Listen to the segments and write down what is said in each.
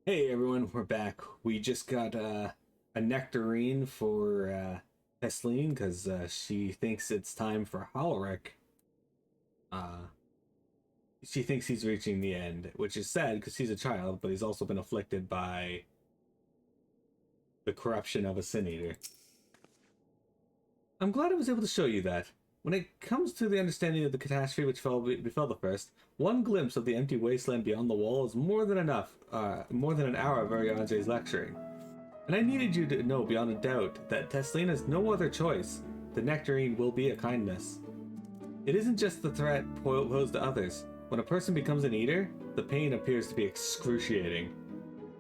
Hey everyone, we're back. We just got a nectarine for Tesleen because she thinks it's time for Halric. Uh, she thinks he's reaching the end, which is sad because he's a child, but he's also been afflicted by the corruption of a sin eater. I'm glad I was able to show you that. When it comes to the understanding of the catastrophe which befell the first, one glimpse of the empty wasteland beyond the wall is more than enough, more than an hour of Ariane's lecturing. And I needed you to know beyond a doubt that Tesleen has no other choice. The nectarine will be a kindness. It isn't just the threat posed to others. When a person becomes an eater, the pain appears to be excruciating.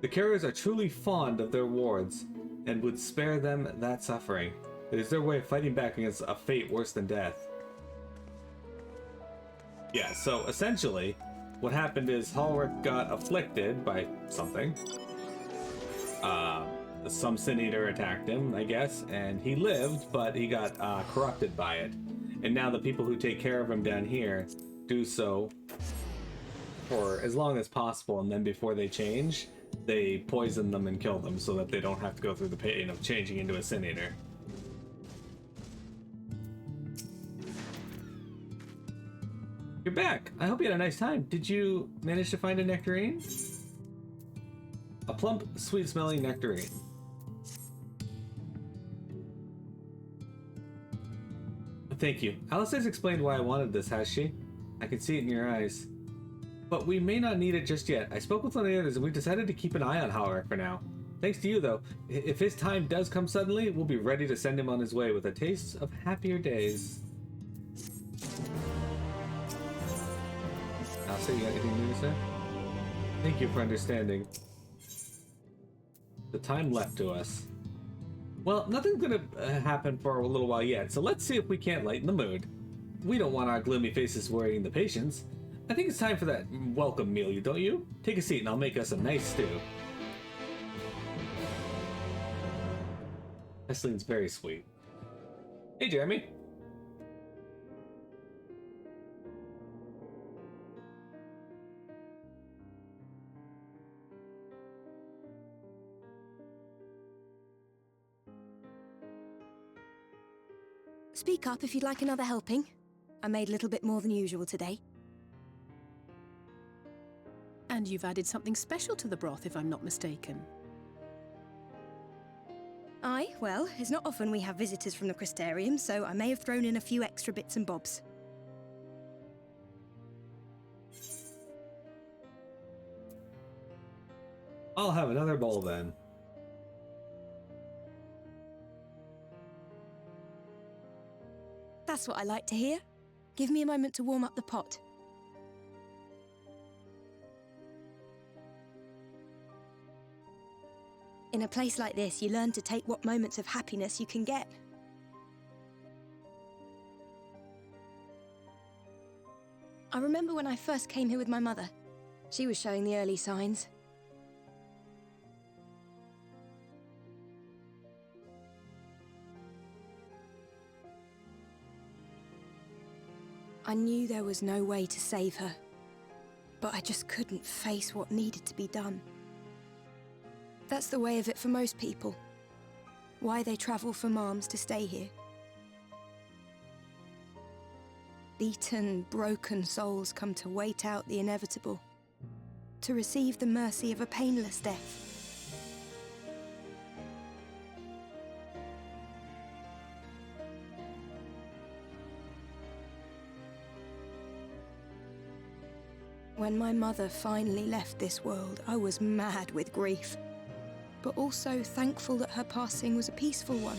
The carriers are truly fond of their wards and would spare them that suffering. It is their way of fighting back against a fate worse than death. Yeah, so essentially, what happened is Halric got afflicted by something. Some sin eater attacked him, I guess, and he lived, but he got corrupted by it. And now the people who take care of him down here do so for as long as possible, and then before they change, they poison them and kill them so that they don't have to go through the pain of changing into a sin eater. You're back! I hope you had a nice time. Did you manage to find a nectarine? A plump, sweet-smelling nectarine. Thank you. Alice has explained why I wanted this, has she? I can see it in your eyes. But we may not need it just yet. I spoke with one of the others and we decided to keep an eye on Halric for now. Thanks to you, though. If his time does come suddenly, we'll be ready to send him on his way with a taste of happier days. Alice, you got anything new to say? Thank you for understanding. The time left to us. Well, nothing's gonna happen for a little while yet, so let's see if we can't lighten the mood. We don't want our gloomy faces worrying the patients. I think it's time for that welcome meal, don't you? Take a seat and I'll make us a nice stew. Esleen's very sweet. Hey, Jeremy. Speak up if you'd like another helping. I made a little bit more than usual today. And you've added something special to the broth, if I'm not mistaken. Aye, well, it's not often we have visitors from the Crystarium, so I may have thrown in a few extra bits and bobs. I'll have another bowl then. That's what I like to hear. Give me a moment to warm up the pot. In a place like this, you learn to take what moments of happiness you can get. I remember when I first came here with my mother. She was showing the early signs. I knew there was no way to save her, but I just couldn't face what needed to be done. That's the way of it for most people. Why they travel from arms to stay here. Beaten, broken souls come to wait out the inevitable, to receive the mercy of a painless death. When my mother finally left this world, I was mad with grief, but also thankful that her passing was a peaceful one.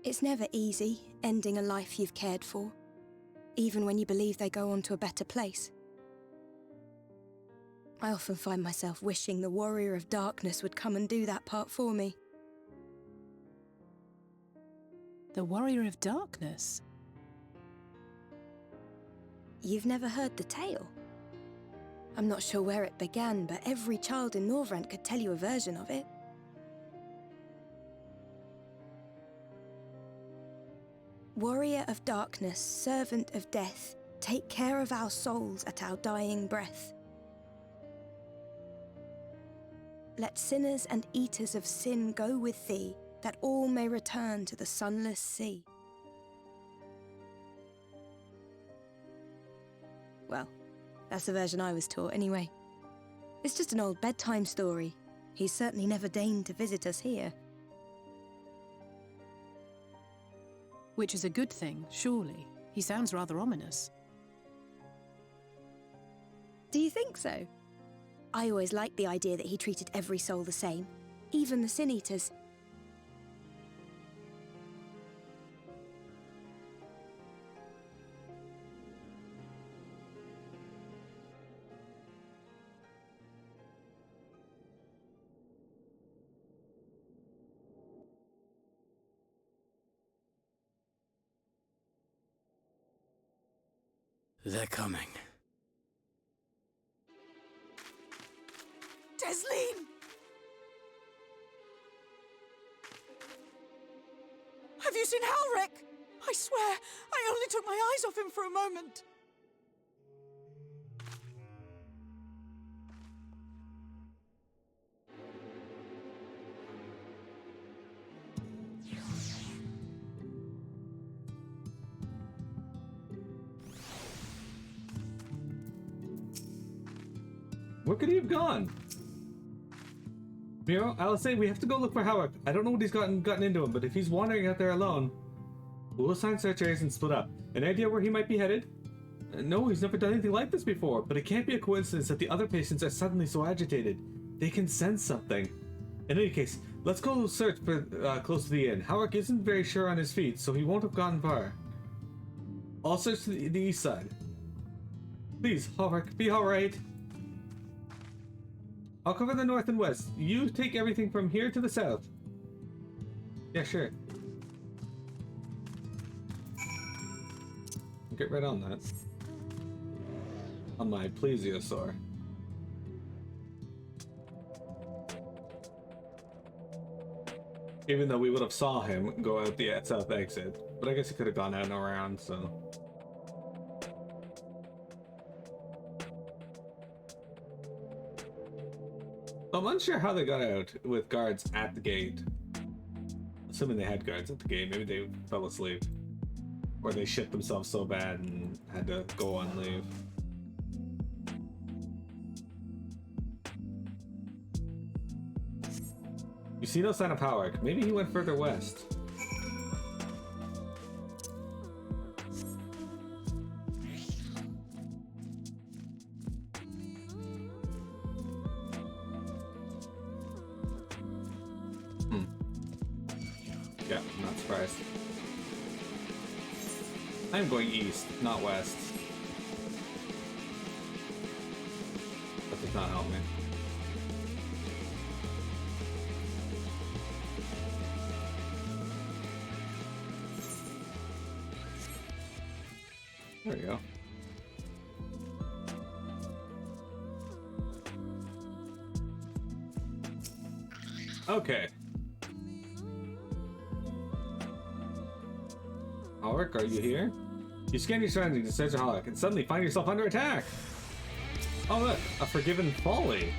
It's never easy, ending a life you've cared for, even when you believe they go on to a better place. I often find myself wishing the Warrior of Darkness would come and do that part for me. The Warrior of Darkness? You've never heard the tale? I'm not sure where it began, but every child in Norvrent could tell you a version of it. Warrior of darkness, servant of death, take care of our souls at our dying breath. Let sinners and eaters of sin go with thee, that all may return to the sunless sea. Well, that's the version I was taught anyway. It's just an old bedtime story. He's certainly never deigned to visit us here. Which is a good thing, surely. He sounds rather ominous. Do you think so? I always liked the idea that he treated every soul the same, even the Sin Eaters. They're coming. Desleen! Have you seen Halric? I swear, I only took my eyes off him for a moment. Where could he have gone? You know, I was saying we have to go look for Halric. I don't know what he's gotten into him, but if he's wandering out there alone, we'll assign search areas and split up. An idea where he might be headed? No, he's never done anything like this before, but it can't be a coincidence that the other patients are suddenly so agitated. They can sense something. In any case, let's go search for close to the inn. Halric isn't very sure on his feet, so he won't have gotten far. I'll search the east side. Please, Halric, be alright. I'll cover the north and west. You take everything from here to the south. Yeah, sure. Get right on that. On my plesiosaur. Even though we would have saw him go out the south exit. But I guess he could have gone out and around, so... I'm unsure how they got out with guards at the gate. Assuming they had guards at the gate, maybe they fell asleep. Or they shit themselves so bad and had to go on leave. You see no sign of Halric. Maybe he went further west. Yeah, I'm not surprised. I'm going east, not west. That does not help me. There we go. Okay. Halric, are you here? You scan your surroundings to search for Halric and suddenly find yourself under attack. Oh look, a forgiven folly.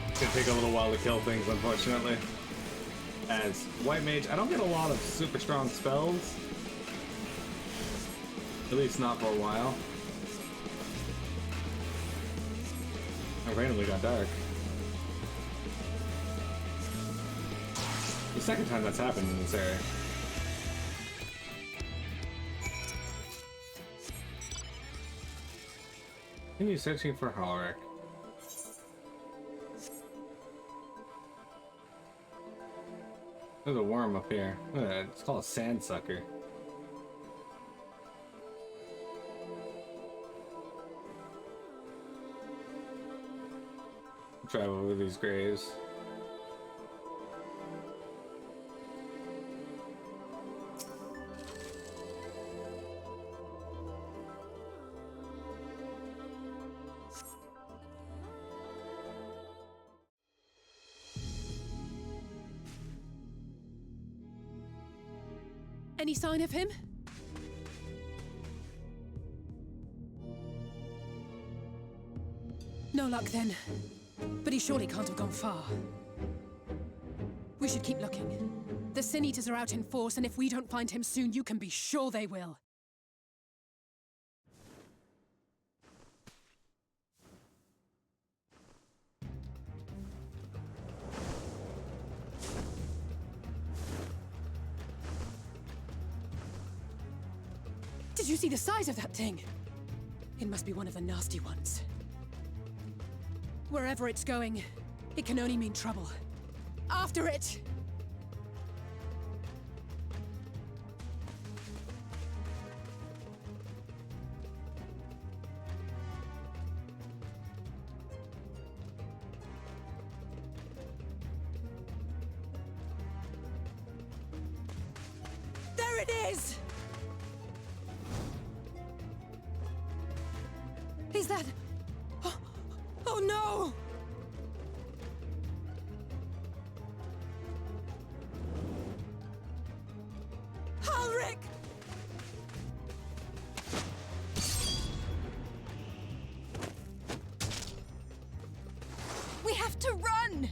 It's gonna take a little while to kill things, unfortunately. As White Mage, I don't get a lot of super strong spells. At least not for a while. I randomly got dark. The second time that's happened in this area. Continue searching for Halric. There's a worm up here. It's called a sand sucker. Drive over these graves. Any sign of him? No luck then. But he surely can't have gone far. We should keep looking. The Sin Eaters are out in force, and if we don't find him soon, you can be sure they will. Did you see the size of that thing? It must be one of the nasty ones. Wherever it's going, it can only mean trouble. After it! There it is! Is that... Oh no! Halric! We have to run!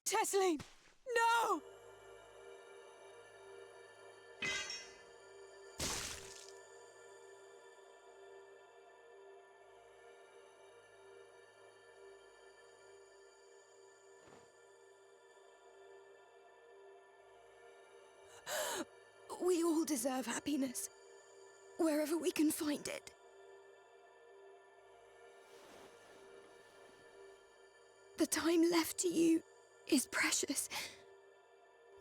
Tesseline! No! We all deserve happiness, wherever we can find it. The time left to you is precious.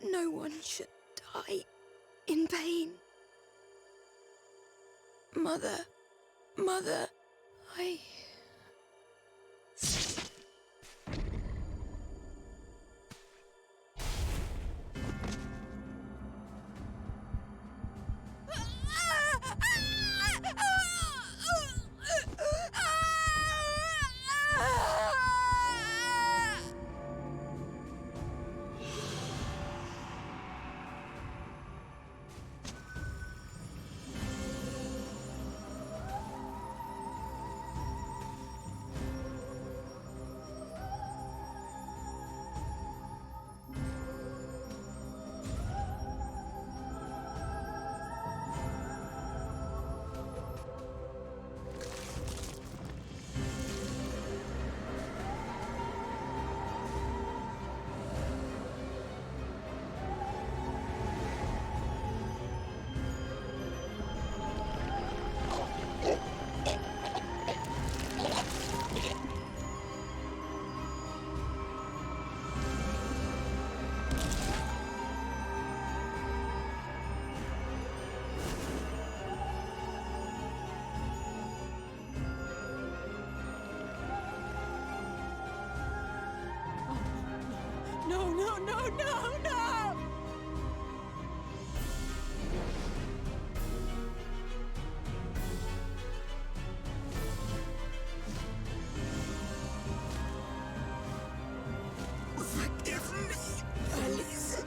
No one should die in pain. Mother, I... No! Forgive me, Alice.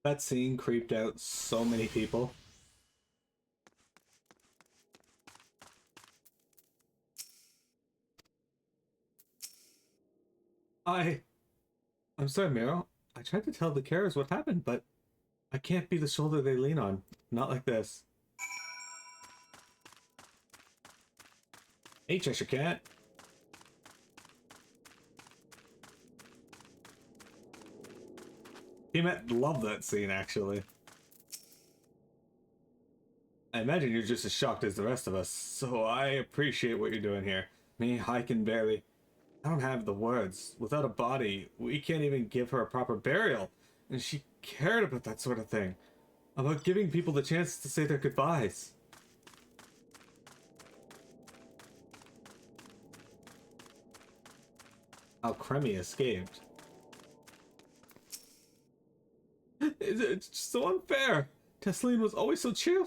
That scene creeped out so many people. I'm sorry, Meryl. I tried to tell the carers what happened, but I can't be the shoulder they lean on. Not like this. Hey, Cheshire Cat. He might love that scene, actually. I imagine you're just as shocked as the rest of us, so I appreciate what you're doing here. Me, I can barely... I don't have the words. Without a body, we can't even give her a proper burial. And she cared about that sort of thing. About giving people the chance to say their goodbyes. How Cremmy escaped. It's just so unfair. Tesseline was always so cheery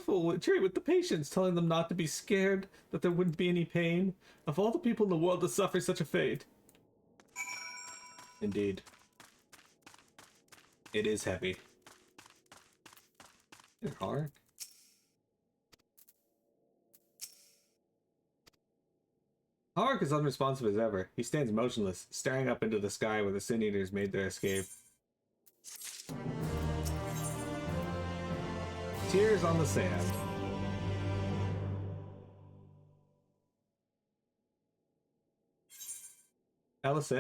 with the patients, telling them not to be scared, that there wouldn't be any pain. Of all the people in the world to suffer such a fate. Indeed. It is heavy. Here, Halric. Halric is unresponsive as ever. He stands motionless, staring up into the sky where the Sin Eaters made their escape. Tears on the sand. Alice?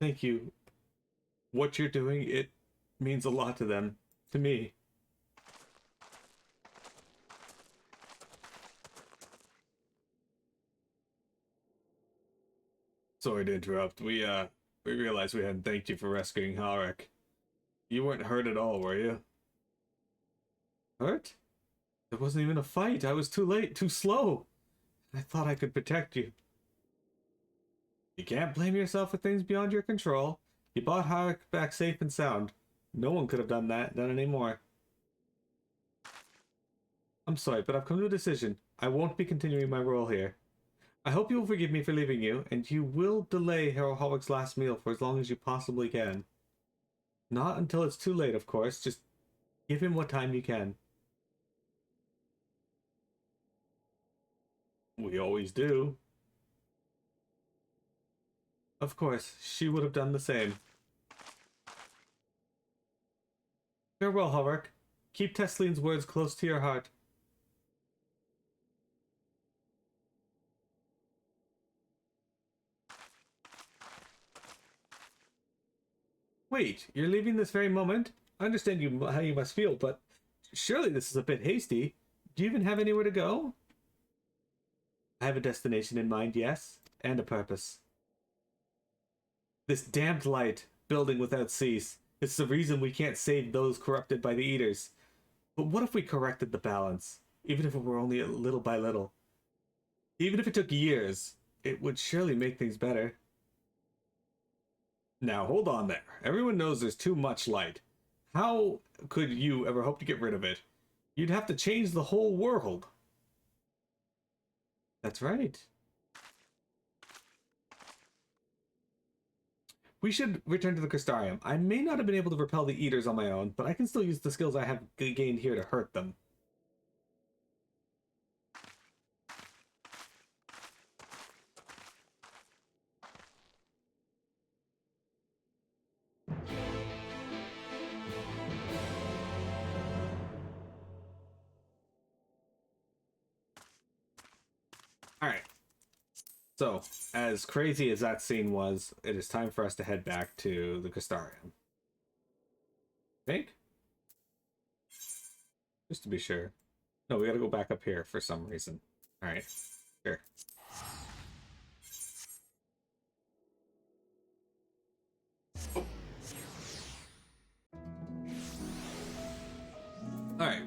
Thank you. What you're doing, it means a lot to them. To me. Sorry to interrupt. We realized we hadn't thanked you for rescuing Halric. You weren't hurt at all, were you? Hurt? There wasn't even a fight. I was too late, too slow. I thought I could protect you. You can't blame yourself for things beyond your control. You brought Halric back safe and sound. No one could have done any more. I'm sorry, but I've come to a decision. I won't be continuing my role here. I hope you will forgive me for leaving you, and you will delay Halric's last meal for as long as you possibly can. Not until it's too late, of course. Just give him what time you can. We always do. Of course, she would have done the same. Farewell, Halric. Keep Tesseline's words close to your heart. Wait, you're leaving this very moment? I understand how you must feel, but surely this is a bit hasty. Do you even have anywhere to go? I have a destination in mind, yes, and a purpose. This damned light, building without cease. It's the reason we can't save those corrupted by the Eaters. But what if we corrected the balance? Even if it were only little by little. Even if it took years, it would surely make things better. Now, hold on there. Everyone knows there's too much light. How could you ever hope to get rid of it? You'd have to change the whole world. That's right. We should return to the Crystarium. I may not have been able to repel the Eaters on my own, but I can still use the skills I have gained here to hurt them. Alright. So, as crazy as that scene was, it is time for us to head back to the Crystarium. Think? Just to be sure. No, we gotta go back up here for some reason. Alright. Here. Oh. Alright.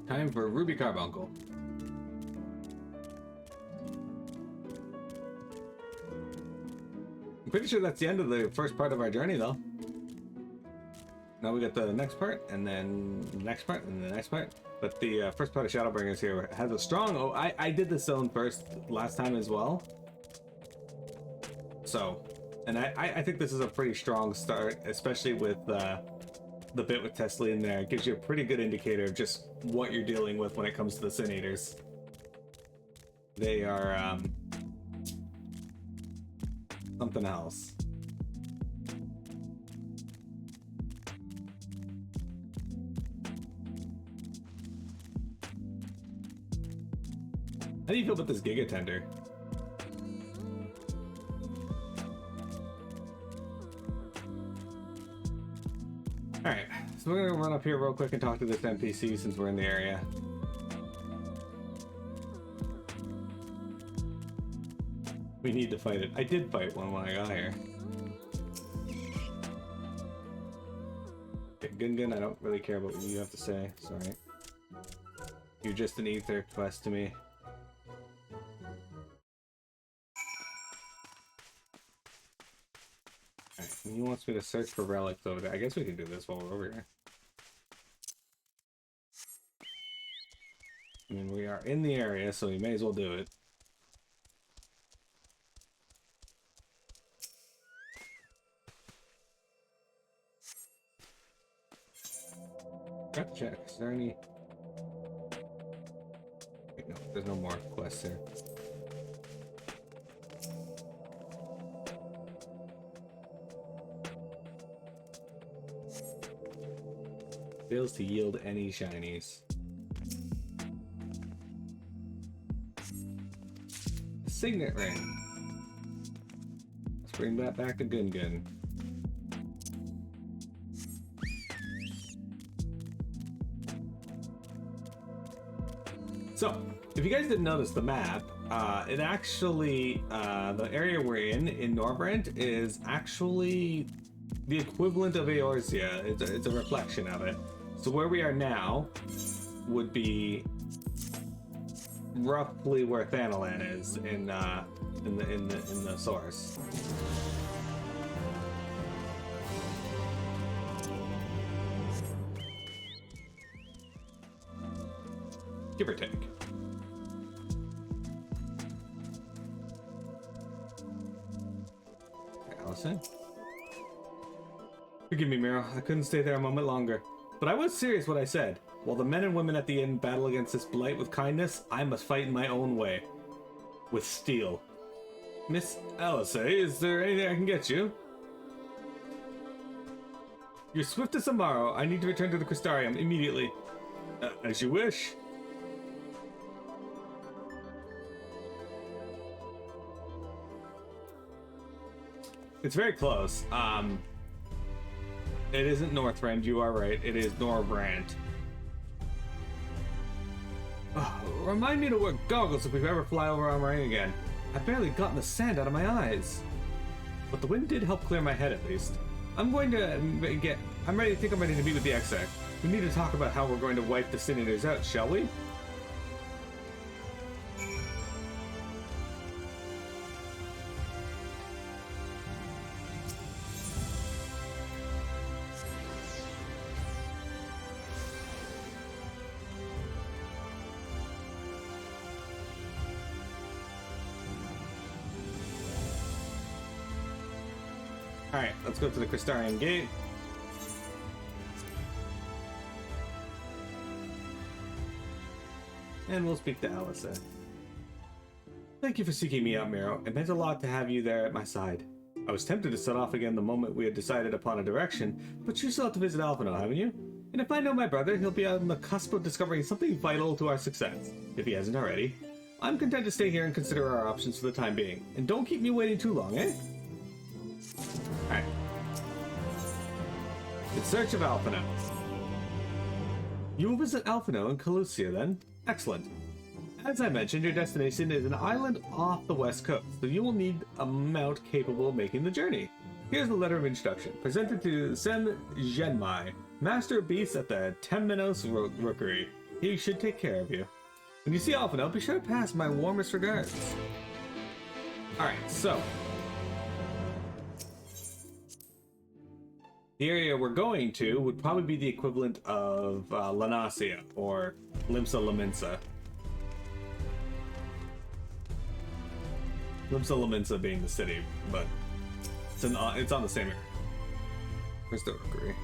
Time for Ruby Carbuncle. I'm pretty sure that's the end of the first part of our journey, though. Now we got the next part, and then the next part, and the next part. But the first part of Shadowbringers here has a strong... Oh, I did this zone first last time as well. So, and I think this is a pretty strong start, especially with the bit with Tesla in there. It gives you a pretty good indicator of just what you're dealing with when it comes to the Sin Eaters. They are something else. How do you feel about this Giga Tender? Alright, so we're gonna run up here real quick and talk to this NPC since we're in the area. We need to fight it. I did fight one when I got here. Okay, Gun, I don't really care about what you have to say. Sorry. You're just an ether quest to me. Alright, he wants me to search for relics over there. I guess we can do this while we're over here. I mean, we are in the area, so we may as well do it. Check. Is there any? Wait, no, there's no more quests here. Fails to yield any shinies. Signet ring. Let's bring that back to Gun. So, if you guys didn't notice the map, it actually, the area we're in Norbrand, is actually the equivalent of Eorzea. It's a reflection of it. So where we are now would be roughly where Thanalan is in the source. Give or take. Allison? Forgive me, Miro. I couldn't stay there a moment longer. But I was serious what I said. While the men and women at the inn battle against this blight with kindness, I must fight in my own way. With steel. Miss Alice, is there anything I can get you? You're swift as tomorrow. I need to return to the Crystarium immediately. As you wish. It's very close. It isn't Northrend, you are right. It is Norbrand. Remind me to wear goggles if we ever fly over Armoring again. I've barely gotten the sand out of my eyes. But the wind did help clear my head at least. I'm ready to meet with the XIV. We need to talk about how we're going to wipe the Sin Eaters out, shall we? Alright, let's go to the Crystarian Gate. And we'll speak to Alice. Thank you for seeking me out, Miro. It meant a lot to have you there at my side. I was tempted to set off again the moment we had decided upon a direction, but you still have to visit Alphino, haven't you? And if I know my brother, he'll be on the cusp of discovering something vital to our success, if he hasn't already. I'm content to stay here and consider our options for the time being. And don't keep me waiting too long, eh? Alright. In search of Alphino. You will visit Alphino in Calusia then? Excellent. As I mentioned, your destination is an island off the west coast, so you will need a mount capable of making the journey. Here's the letter of introduction, presented to Sen Genmai, Master of Beasts at the Temmenos Rookery. He should take care of you. When you see Alphino, be sure to pass my warmest regards. Alright, so the area we're going to would probably be the equivalent of Lanasia or Limsa Laminsa. Limsa Laminsa being the city, but it's on the same area. Where's the rookery?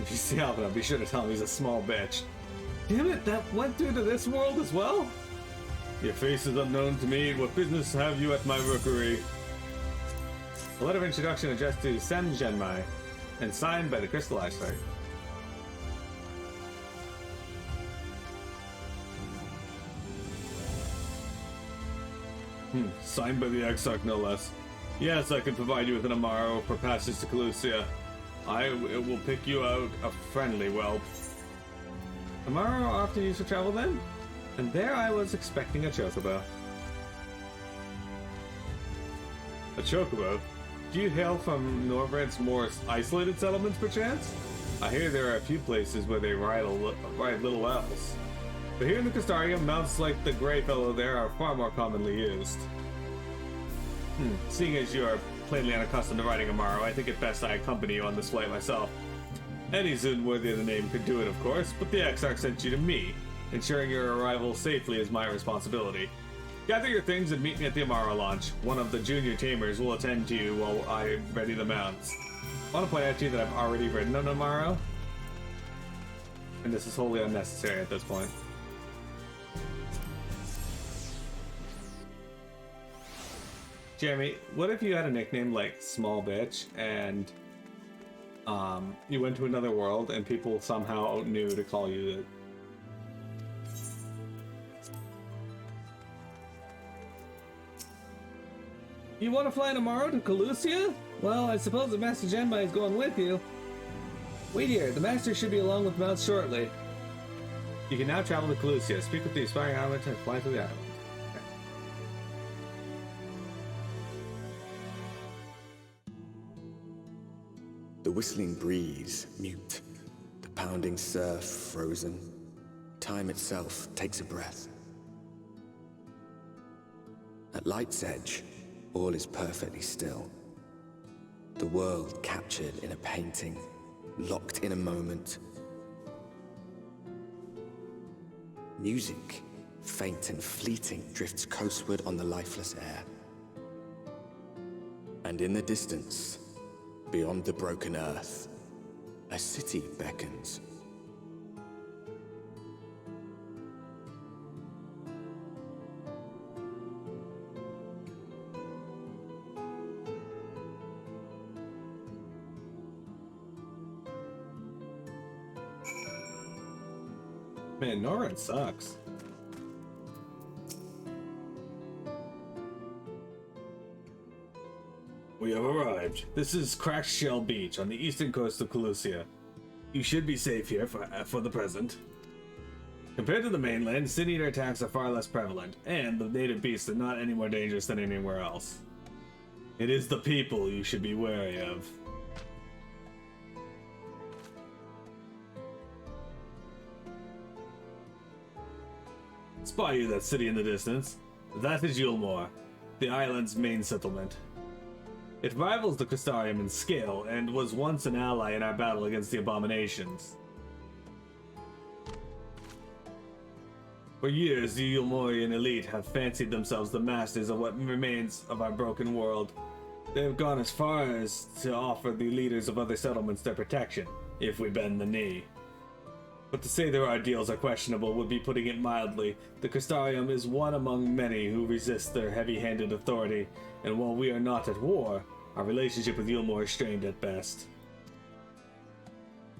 If you see Alvin, be sure to tell him he's a small bitch. Damn it, that went through to this world as well? Your face is unknown to me. What business have you at my rookery? A letter of introduction addressed to Sem Genmai and signed by the Crystal Exarch. Signed by the Exarch, no less. Yes, I can provide you with an Amaro for passage to Calusia. It will pick you out a friendly whelp. Amaro are often used for travel then? And there I was expecting a chocobo. A chocobo? Do you hail from Norvred's more isolated settlements, perchance? I hear there are a few places where they ride little elves. But here in the Castarium, mounts like the Grey Fellow there are far more commonly used. Seeing as you are plainly unaccustomed to riding Amaro, I think it best I accompany you on this flight myself. Any Zun worthy of the name could do it, of course, but the Exarch sent you to me. Ensuring your arrival safely is my responsibility. Gather your things and meet me at the Amaro launch. One of the junior tamers will attend to you while I ready the mounts. I want to point out to you that I've already ridden an Amaro, and this is wholly unnecessary at this point. Jeremy, what if you had a nickname like Small Bitch and you went to another world and people somehow knew to call you that? You want to fly tomorrow to Calusia? Well, I suppose the Master Genmai is going with you. Wait here, the Master should be along with mounts shortly. You can now travel to Calusia. Speak with the aspiring island and fly to the island. The whistling breeze, mute. The pounding surf, frozen. Time itself takes a breath. At light's edge, all is perfectly still. The world captured in a painting, locked in a moment. Music, faint and fleeting, drifts coastward on the lifeless air. And in the distance, beyond the broken earth, a city beckons. Man, Norvred sucks. We have arrived. This is Cracked Shell Beach on the eastern coast of Calusia. You should be safe here for the present. Compared to the mainland, Sin Eater attacks are far less prevalent, and the native beasts are not any more dangerous than anywhere else. It is the people you should be wary of. Spy you that city in the distance. That is Yulmore, the island's main settlement. It rivals the Crystarium in scale, and was once an ally in our battle against the Abominations. For years, the Yulmorian elite have fancied themselves the masters of what remains of our broken world. They have gone as far as to offer the leaders of other settlements their protection, if we bend the knee. But to say their ideals are questionable would be putting it mildly. The Crystarium is one among many who resist their heavy-handed authority, and while we are not at war, our relationship with Yulmore is strained at best.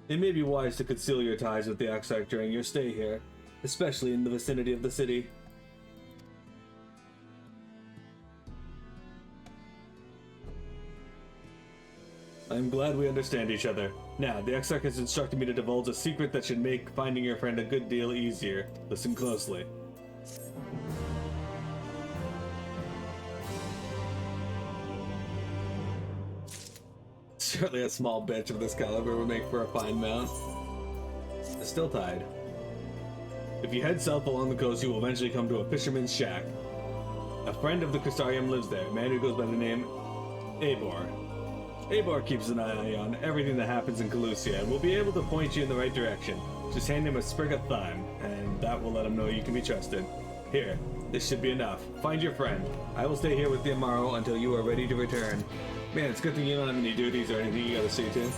It may be wise to conceal your ties with the Exarch during your stay here, especially in the vicinity of the city. I'm glad we understand each other. Now, the Exarch has instructed me to divulge a secret that should make finding your friend a good deal easier. Listen closely. Certainly a small bitch of this caliber would make for a fine mount. It's still tied. If you head south along the coast, you will eventually come to a fisherman's shack. A friend of the Crystarium lives there, a man who goes by the name Eivor. Eivor keeps an eye on everything that happens in Calusia and will be able to point you in the right direction. Just hand him a sprig of thyme, and that will let him know you can be trusted. Here, this should be enough. Find your friend. I will stay here with the Amaro until you are ready to return. Man, it's good thing you don't have any duties or anything you gotta see to.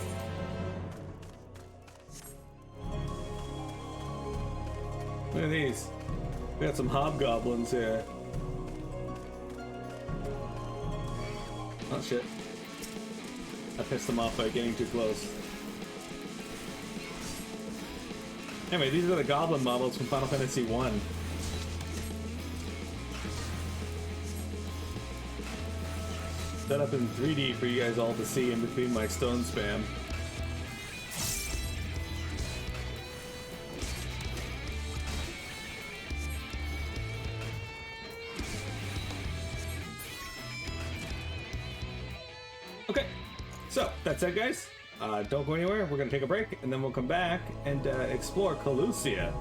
Look at these. We got some hobgoblins here. Oh shit. I pissed them off by getting too close. Anyway, these are the goblin models from Final Fantasy 1. Set up in 3D for you guys all to see in between my stone spam. Okay, so that's it, guys. Don't go anywhere. We're gonna take a break, and then we'll come back and explore Calusia.